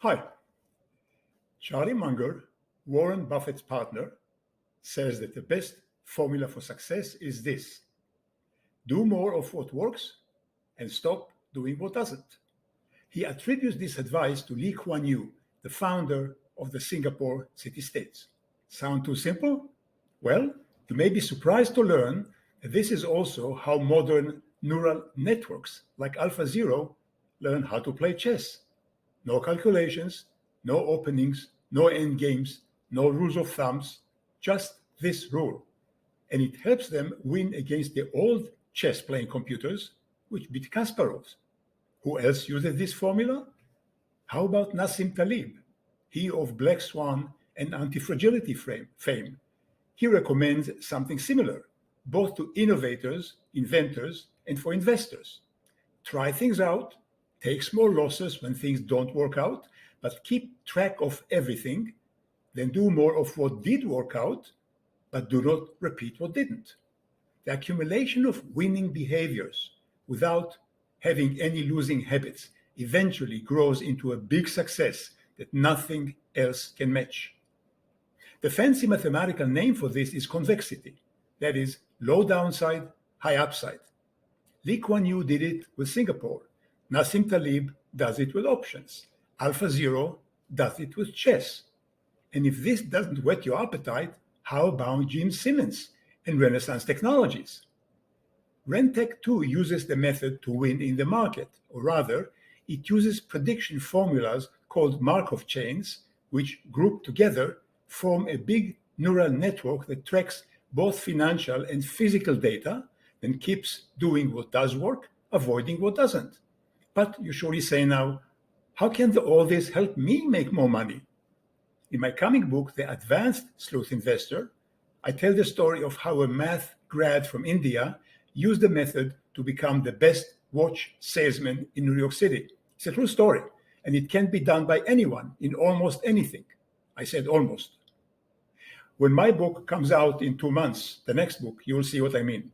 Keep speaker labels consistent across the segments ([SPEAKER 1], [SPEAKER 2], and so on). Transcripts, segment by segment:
[SPEAKER 1] Hi. Charlie Munger, Warren Buffett's partner, says that the best formula for success is this: do more of what works and stop doing what doesn't. He attributes this advice to Lee Kuan Yew, the founder of the Singapore city-states. Sound too simple? Well, you may be surprised to learn that this is also how modern neural networks like AlphaZero learn how to play chess. No calculations, no openings, no end games, no rules of thumbs, just this rule. And it helps them win against the old chess-playing computers, which beat Kasparov's. Who else uses this formula? How about Nassim Taleb, he of Black Swan and anti-fragility fame? He recommends something similar, both to innovators, inventors, and for investors. Try things out, take small losses when things don't work out, but keep track of everything, then do more of what did work out, but do not repeat what didn't. The accumulation of winning behaviors without having any losing habits eventually grows into a big success that nothing else can match. The fancy mathematical name for this is convexity. That is, low downside, high upside. Lee Kuan Yew did it with Singapore. Nassim Taleb does it with options. AlphaZero does it with chess. And if this doesn't whet your appetite, how about Gene Simmons and Renaissance Technologies? Rentech too uses the method to win in the market, or rather, it uses prediction formulas called Markov chains, which grouped together form a big neural network that tracks both financial and physical data and keeps doing what does work, avoiding what doesn't. But you surely say now, how can all this help me make more money? In my coming book, The Advanced Sleuth Investor, I tell the story of how a math grad from India used the method to become the best watch salesman in New York City. It's a true story, and it can be done by anyone in almost anything. I said almost. When my book comes out in 2 months, the next book, you'll see what I mean.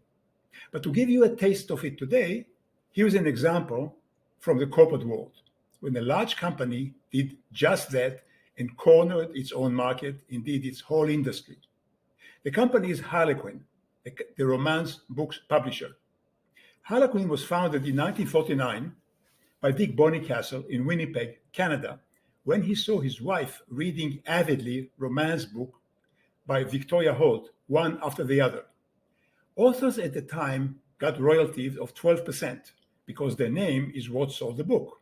[SPEAKER 1] But to give you a taste of it today, here's an example from the corporate world, when a large company did just that and cornered its own market, indeed its whole industry. The company is Harlequin, the romance books publisher. Harlequin was founded in 1949 by Dick Bonnycastle in Winnipeg, Canada, when he saw his wife reading avidly romance book by Victoria Holt, one after the other. Authors at the time got royalties of 12% because their name is what sold the book.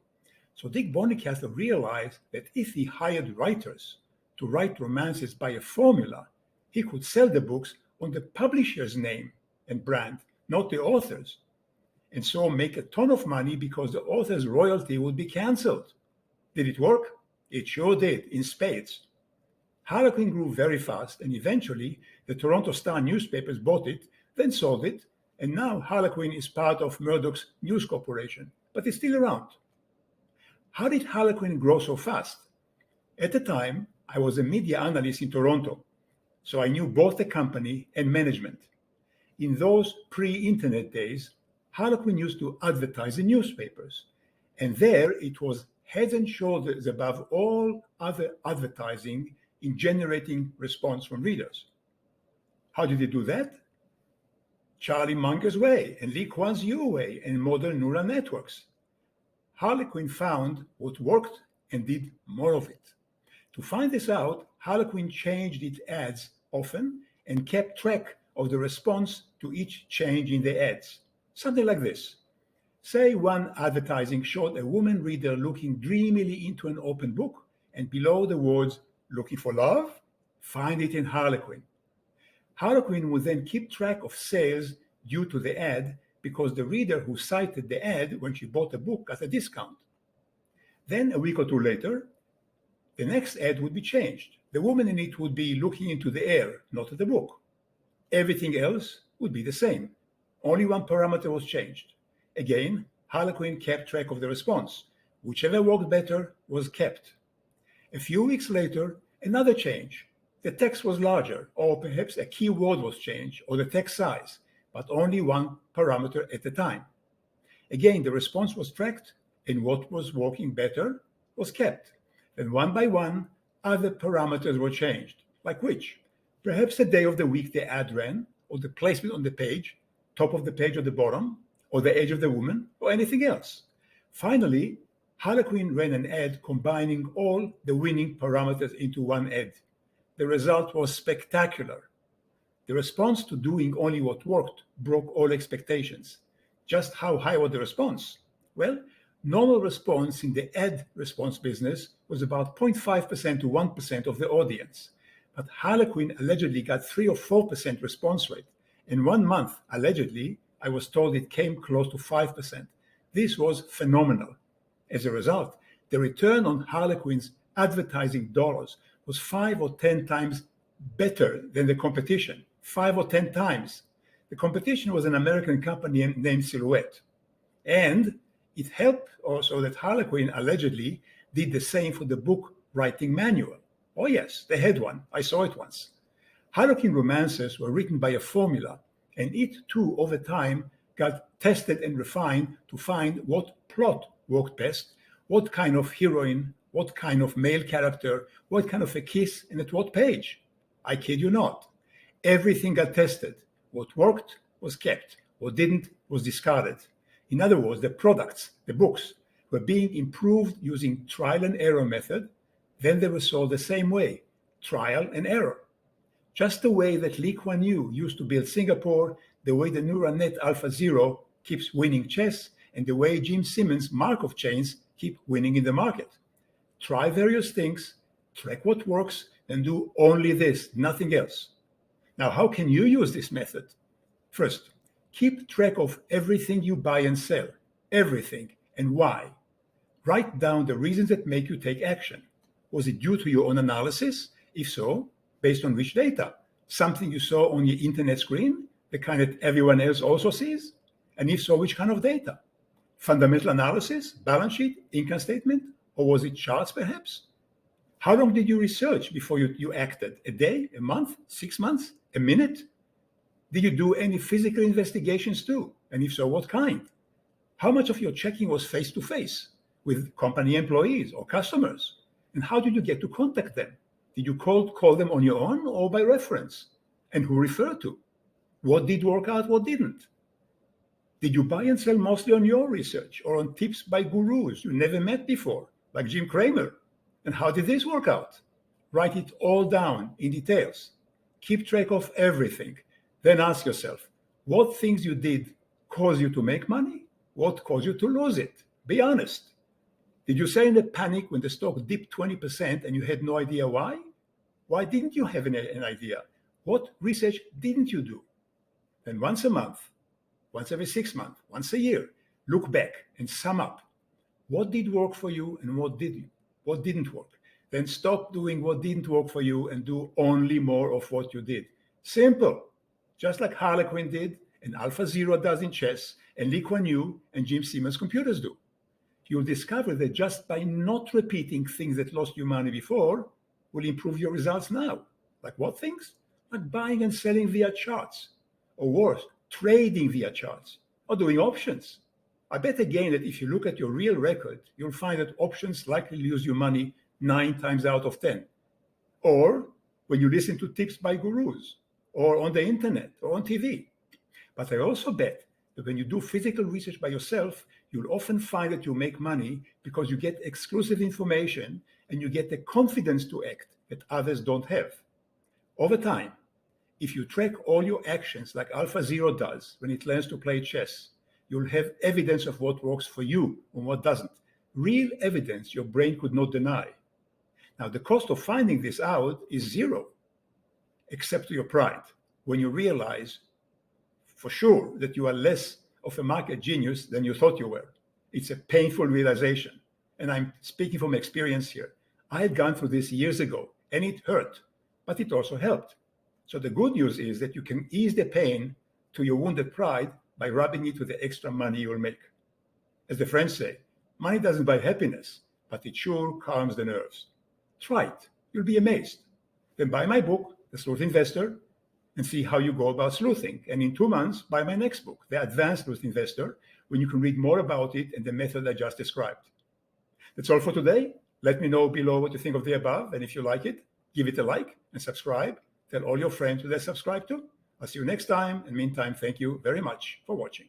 [SPEAKER 1] So Dick Bonnycastle realized that if he hired writers to write romances by a formula, he could sell the books on the publisher's name and brand, not the author's, and so make a ton of money because the author's royalty would be canceled. Did it work? It sure did, in spades. Harlequin grew very fast, and eventually the Toronto Star newspapers bought it, then sold it, and now Harlequin is part of Murdoch's News Corporation, but it's still around. How did Harlequin grow so fast? At the time, I was a media analyst in Toronto, so I knew both the company and management. In those pre-internet days, Harlequin used to advertise in newspapers, and there it was head and shoulders above all other advertising in generating response from readers. How did they do that? Charlie Munger's way and Lee Kuan Yew way and modern neural networks. Harlequin found what worked and did more of it. To find this out, Harlequin changed its ads often and kept track of the response to each change in the ads. Something like this. Say one advertising showed a woman reader looking dreamily into an open book, and below the words, "Looking for love?" Find it in Harlequin. Harlequin would then keep track of sales due to the ad because the reader who cited the ad when she bought a book got a discount. Then a week or two later, the next ad would be changed. The woman in it would be looking into the air, not at the book. Everything else would be the same. Only one parameter was changed. Again, Harlequin kept track of the response. Whichever worked better was kept. A few weeks later, another change. The text was larger, or perhaps a key word was changed, or the text size, but only one parameter at a time. Again, the response was tracked, and what was working better was kept. Then one by one, other parameters were changed. Like which? Perhaps the day of the week the ad ran, or the placement on the page, top of the page or the bottom, or the age of the woman, or anything else. Finally, Harlequin ran an ad combining all the winning parameters into one ad. The result was spectacular. The response to doing only what worked broke all expectations. Just how high was the response? Well, normal response in the ad response business was about 0.5% to 1% of the audience. But Harlequin allegedly got 3 or 4% response rate. In 1 month, allegedly, I was told it came close to 5%. This was phenomenal. As a result, the return on Harlequin's advertising dollars was 5 or 10 times better than the competition. 5 or 10 times. The competition was an American company named Sleuth. And it helped also that Harlequin allegedly did the same for the book writing manual. Oh yes, they had one. I saw it once. Harlequin romances were written by a formula, and it too, over time, got tested and refined to find what plot worked best, what kind of heroine, what kind of male character, what kind of a kiss, and at what page. I kid you not. Everything got tested. What worked was kept. What didn't was discarded. In other words, the products, the books, were being improved using trial and error method. Then they were sold the same way, trial and error. Just the way that Lee Kuan Yew used to build Singapore, the way the neural net AlphaZero keeps winning chess, and the way Jim Simmons' Markov chains keep winning in the market. Try various things, track what works, and do only this, nothing else. Now, how can you use this method? First, keep track of everything you buy and sell, everything, and why. Write down the reasons that make you take action. Was it due to your own analysis? If so, based on which data? Something you saw on your internet screen, the kind that everyone else also sees? And if so, which kind of data? Fundamental analysis, balance sheet, income statement, or was it charts perhaps? How long did you research before you acted? A day, a month, 6 months, a minute? Did you do any physical investigations too? And if so, what kind? How much of your checking was face-to-face with company employees or customers? And how did you get to contact them? Did you call them on your own or by reference? And who referred to? What did work out, what didn't? Did you buy and sell mostly on your research or on tips by gurus you never met before, like Jim Cramer? And how did this work out? Write it all down in details. Keep track of everything. Then ask yourself, what things you did cause you to make money? What caused you to lose it? Be honest. Did you say in a panic when the stock dipped 20% and you had no idea why? Why didn't you have an idea? What research didn't you do? Then once a month, once every 6 months, once a year, look back and sum up. What did work for you and what didn't work? Then stop doing what didn't work for you and do only more of what you did. Simple. Just like Harlequin did, and AlphaZero does in chess, and Lee Kuan Yew and Jim Simmons computers do. You'll discover that just by not repeating things that lost you money before will improve your results now. Like what things? Like buying and selling via charts. Or worse, trading via charts. Or doing options. I bet again that if you look at your real record, you'll find that options likely lose you money 9 times out of 10. Or when you listen to tips by gurus, or on the internet, or on TV. But I also bet that when you do physical research by yourself, you'll often find that you make money because you get exclusive information and you get the confidence to act that others don't have. Over time, if you track all your actions like AlphaZero does when it learns to play chess, you'll have evidence of what works for you and what doesn't. Real evidence your brain could not deny. Now, the cost of finding this out is zero, except to your pride, when you realize for sure that you are less of a market genius than you thought you were. It's a painful realization. And I'm speaking from experience here. I had gone through this years ago, and it hurt, but it also helped. So the good news is that you can ease the pain to your wounded pride by rubbing it with the extra money you'll make. As the French say, money doesn't buy happiness, but it sure calms the nerves. Try it. You'll be amazed. Then buy my book, The Sleuth Investor, and see how you go about sleuthing. And in 2 months, buy my next book, The Advanced Sleuth Investor, when you can read more about it and the method I just described. That's all for today. Let me know below what you think of the above, and if you like it, give it a like and subscribe. Tell all your friends who they subscribe to. I'll see you next time. In the meantime, thank you very much for watching.